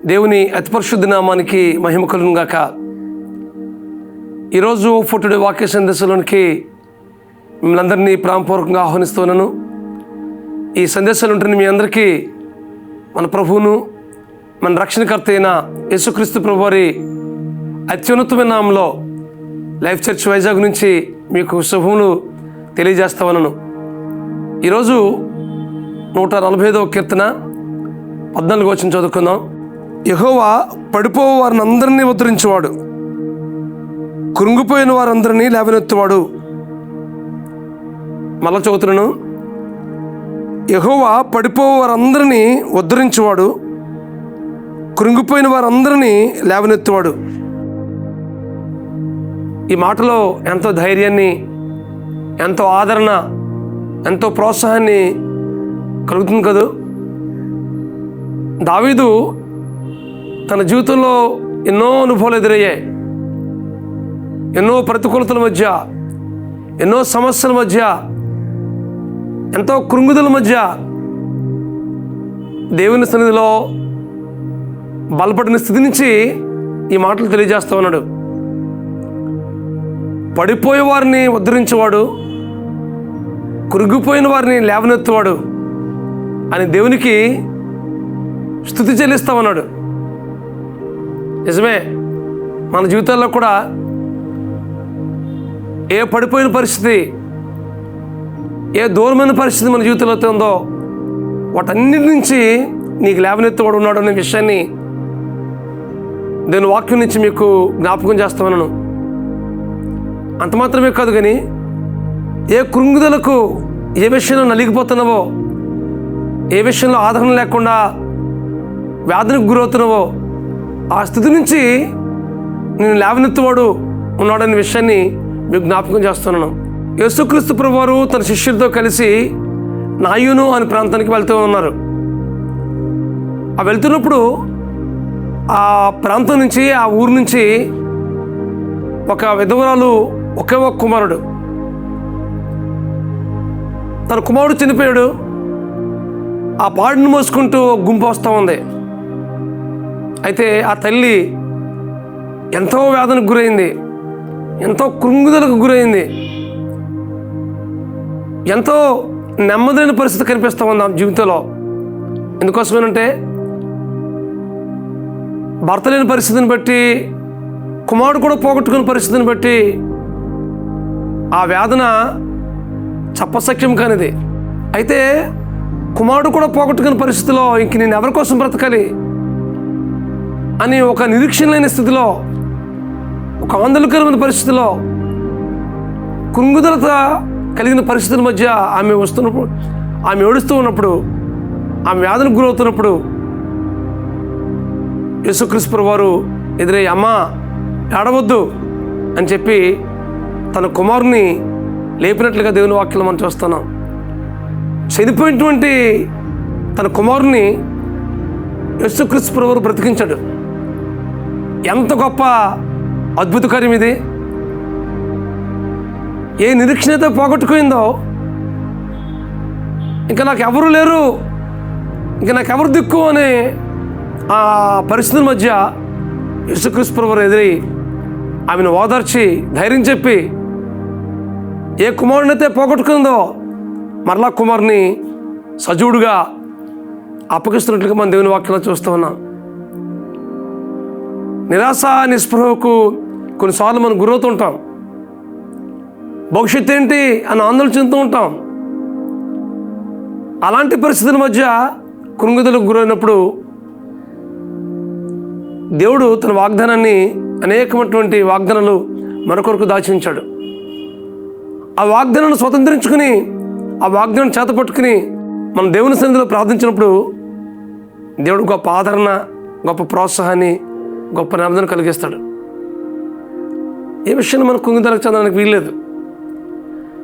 దేవుని అతి పరిశుద్ధ నామానికి మహిమ కలుగును గాక. ఈరోజు ఫోటోడే వాక్య సందేశంలోనికి మిమ్మల్ని అందరినీ ప్రేమపూర్వకంగా ఆహ్వానిస్తున్నాను. ఈ సందేశాలు ఉంటున్న మీ అందరికీ మన ప్రభువును మన రక్షణకర్త అయిన యేసుక్రీస్తు ప్రభు వారి అత్యున్నతమైన నామంలో లైఫ్ చర్చ్ వైజాగ్ నుంచి మీకు శుభములు తెలియజేస్తా ఉన్నాను. ఈరోజు 145వ కీర్తన 14వ వచనం చదువుకుందాం. యెహోవా పడిపోవు వారిని అందరినీ ఉద్ధరించేవాడు, కృంగిపోయిన వారందరినీ లేవనెత్తువాడు. మళ్ళా చదువుతున్నాను. యెహోవా పడిపోవు వారందరినీ ఉద్ధరించేవాడు, కృంగిపోయిన వారందరినీ లేవనెత్తువాడు. ఈ మాటలో ఎంతో ధైర్యాన్ని, ఎంతో ఆదరణ, ఎంతో ప్రోత్సాహాన్ని కలుగుతుంది కదా. దావీదు తన జీవితంలో ఎన్నో అనుభవాలు ఎదురయ్యాయి. ఎన్నో ప్రతికూలతల మధ్య, ఎన్నో సమస్యల మధ్య, ఎంతో కృంగుదల మధ్య దేవుని సన్నిధిలో బలపడిన స్థితి నుంచి ఈ మాటలు తెలియజేస్తూ ఉన్నాడు. పడిపోయే వారిని ఉద్ధరించేవాడు, కృంగిపోయిన వారిని లేవనెత్తువాడు అని దేవునికి స్తుతి చెల్లిస్తా ఉన్నాడు. నిజమే, మన జీవితాల్లో కూడా ఏ పడిపోయిన పరిస్థితి, ఏ దూరమైన పరిస్థితి మన జీవితంలో అయితే ఉందో వాటన్నిటి నుంచి నీకు లేవనెత్తువాడు ఉన్నాడు అనే విషయాన్ని దేవుని వాక్యం నుంచి మీకు జ్ఞాపకం చేస్తా ఉన్నాను. అంత మాత్రమే కాదు, కానీ ఏ కృంగుదలకు, ఏ విషయంలో నలిగిపోతున్నావో, ఏ విషయంలో ఆదరణ లేకుండా వ్యాధికి గురవుతున్నావో ఆ స్థితి నుంచి నేను లేవనెత్తువాడు ఉన్నాడనే విషయాన్ని మీకు జ్ఞాపకం చేస్తున్నాను. యేసుక్రీస్తు ప్రభువారు తన శిష్యులతో కలిసి నాయును అనే ప్రాంతానికి వెళ్తూ ఉన్నారు. ఆ వెళ్తున్నప్పుడు ఆ ప్రాంతం నుంచి, ఆ ఊరు నుంచి ఒక విధవరాలు, ఒకే ఒక కుమారుడు, తన కుమారుడు చనిపోయాడు. ఆ పాడును మోసుకుంటూ గుంపు వస్తూ ఉంది. అయితే ఆ తల్లి ఎంతో వేదనకు గురైంది, ఎంతో కృంగుదలకు గురైంది, ఎంతో నెమ్మదైన పరిస్థితి కనిపిస్తూ ఉంది ఆ జీవితంలో. ఎందుకోసమేనంటే భర్త లేని పరిస్థితిని బట్టి, కుమారుడు కూడా పోగొట్టుకున్న పరిస్థితిని బట్టి ఆ వేదన చెప్పసఖ్యం కానిది. అయితే కుమారుడు కూడా పోగొట్టుకున్న పరిస్థితిలో ఇంక నేను ఎవరి కోసం బ్రతకాలి అని ఒక నిరీక్షణ లేని స్థితిలో, ఒక ఆందోళనకరమైన పరిస్థితిలో, కృంగుదలత కలిగిన పరిస్థితుల మధ్య ఆమె వస్తున్నప్పుడు, ఆమె ఏడుస్తూ ఉన్నప్పుడు, ఆమె వ్యాధులకు గురవుతున్నప్పుడు యేసుక్రీస్తు ప్రభువారు ఎదురయ్యి, అమ్మా ఏడవద్దు అని చెప్పి తన కుమారుని లేపినట్లుగా దేవుని వాక్యం మనం చూస్తున్నాం. చనిపోయినటువంటి తన కుమారుని యేసుక్రీస్తు ప్రభువారు బ్రతికించాడు. ఎంత గొప్ప అద్భుత కార్యం ఇది! ఏ నిరీక్షణ అయితే పోగొట్టుకుందో, ఇంకా నాకు ఎవరు లేరు, ఇంకా నాకు ఎవరు దిక్కు అనే ఆ పరిస్థితుల మధ్య యేసుక్రీస్తు ప్రభువారు ఎదిరి ఆమెను ఓదార్చి ధైర్యం చెప్పి, ఏ కుమారుని అయితే పోగొట్టుకుందో మరలా కుమారుని సజీవుడుగా అప్పగిస్తున్నట్లుగా మనం దేవుని వాక్యంలో చూస్తూ ఉన్నాం. నిరాశ, నిస్పృహకు కొన్నిసార్లు మనం గురవుతుంటాం. భవిష్యత్తు ఏంటి అని ఆందోళన చెందుతూ ఉంటాం. అలాంటి పరిస్థితుల మధ్య కృంగుదలకు గురైనప్పుడు దేవుడు తన వాగ్దానాన్ని, అనేకమైనటువంటి వాగ్దానాలు మరొకరికి దాచి ఉంచాడు. ఆ వాగ్దానాన్ని స్వతంత్రించుకుని, ఆ వాగ్దానాన్ని చేత పట్టుకుని మనం దేవుని సన్నిధిలో ప్రార్థించినప్పుడు దేవుడు గొప్ప ఆదరణ, గొప్ప ప్రోత్సాహాన్ని, గొప్ప నెమ్మదిని కలిగిస్తాడు. ఏ విషయాన్ని మనం కుంగుదలకు చెందడానికి వీల్లేదు.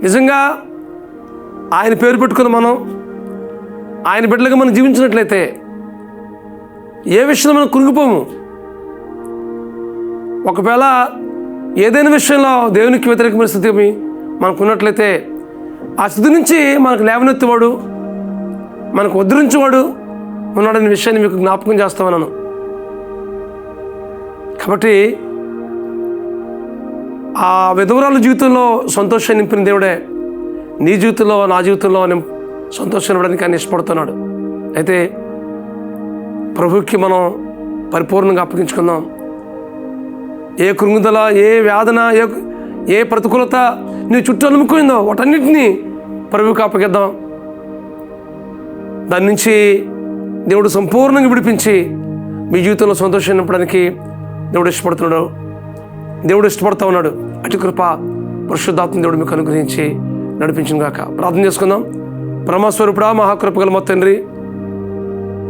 నిజంగా ఆయన పేరు పెట్టుకుని మనం ఆయన బిడ్డలుగా మనం జీవించినట్లయితే ఏ విషయంలో మనం కృంగిపోము. ఒకవేళ ఏదైనా విషయంలో దేవునికి వ్యతిరేకమైన స్థితి మనకున్నట్లయితే ఆ స్థితి నుంచి మనకు లేవనెత్తువాడు, మనకు ఉద్ధరించేవాడు ఉన్నాడనే విషయాన్ని మీకు జ్ఞాపకం చేస్తామన్నాను. కాబట్టి ఆ విధవరాల జీవితంలో సంతోషాన్ని నింపిన దేవుడే నీ జీవితంలో, నా జీవితంలో సంతోషం ఇవ్వడానికి ఆయన ఇష్టపడుతున్నాడు. అయితే ప్రభువుకి మనం పరిపూర్ణంగా అప్పగించుకుందాం. ఏ కృంగుదల, ఏ వేదన, ఏ ప్రతికూలత నీ చుట్టూ అలుముకుందో వాటన్నిటినీ ప్రభువుకి అప్పగిద్దాం. దాని నుంచి దేవుడు సంపూర్ణంగా విడిపించి మీ జీవితంలో సంతోషం నింపడానికి దేవుడు ఇష్టపడుతున్నాడు, దేవుడు ఇష్టపడుతూ ఉన్నాడు. అటు కృప పరిశుద్ధాత్మ దేవుడు మీకు అనుగ్రహించి నడిపించును గాక. ప్రార్థన చేసుకుందాం. పరమస్వరూపుడా, మహాకృపగల మా తండ్రి,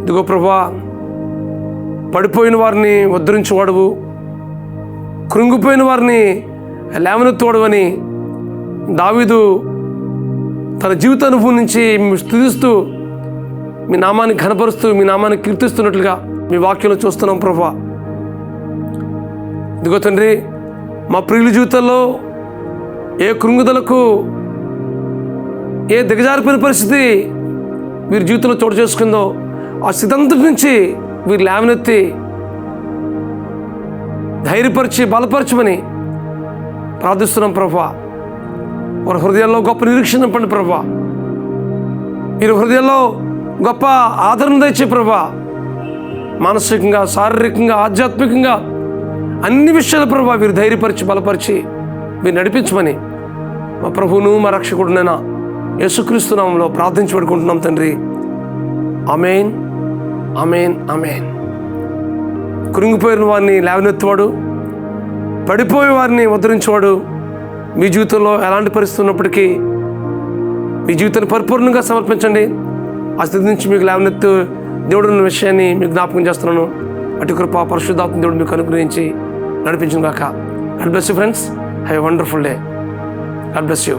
ఇదిగో ప్రభువా, పడిపోయిన వారిని ఉద్ధరించేవాడువు, కృంగిపోయిన వారిని లేవనెత్తువాడువని దావీదు తన జీవిత అనుభవం నుంచి స్తుతిస్తూ మీ నామాన్ని ఘనపరుస్తూ మీ నామాన్ని కీర్తిస్తున్నట్లుగా మీ వాక్యంలో చూస్తున్నాం ప్రభువా. ఇదిగో తండ్రి, మా ప్రియుల జీవితంలో ఏ కృంగుదలకు, ఏ దిగజారిపోయిన పరిస్థితి వీరి జీవితంలో చోటు చేసుకుందో ఆ స్థితి నుంచి వీరు లేవనెత్తి ధైర్యపరిచి బలపరచమని ప్రార్థిస్తున్నాం ప్రభువా. వారి హృదయాల్లో గొప్ప నిరీక్షణ నింపండి ప్రభువా. వీరి హృదయాల్లో గొప్ప ఆదరణ తెచ్చే ప్రభువా. మానసికంగా, శారీరకంగా, ఆధ్యాత్మికంగా అన్ని విషయాల ప్రభువా వీరు ధైర్యపరిచి బలపరిచి వీరు నడిపించమని మా ప్రభువును మా రక్షకుడునైనా యేసుక్రీస్తు నామములో ప్రార్థించి పెడుకుంటున్నాం తండ్రి. ఆమేన్, ఆమేన్, ఆమేన్. కృంగిపోయిన వారిని లేవనెత్తువాడు, పడిపోయే వారిని ఉద్ధరించేవాడు. మీ జీవితంలో ఎలాంటి పరిస్థితి ఉన్నప్పటికీ మీ జీవితాన్ని పరిపూర్ణంగా సమర్పించండి. ఆ స్థితి నుంచి మీకు లేవనెత్తు దేవుడు ఉన్న విషయాన్ని మీకు జ్ఞాపకం చేస్తున్నాను. అటు కృప పరిశుద్ధాత్మ దేవుడు మీకు అనుగ్రహించి నడిపించును గాక. God bless you friends. Have a wonderful day. God bless you.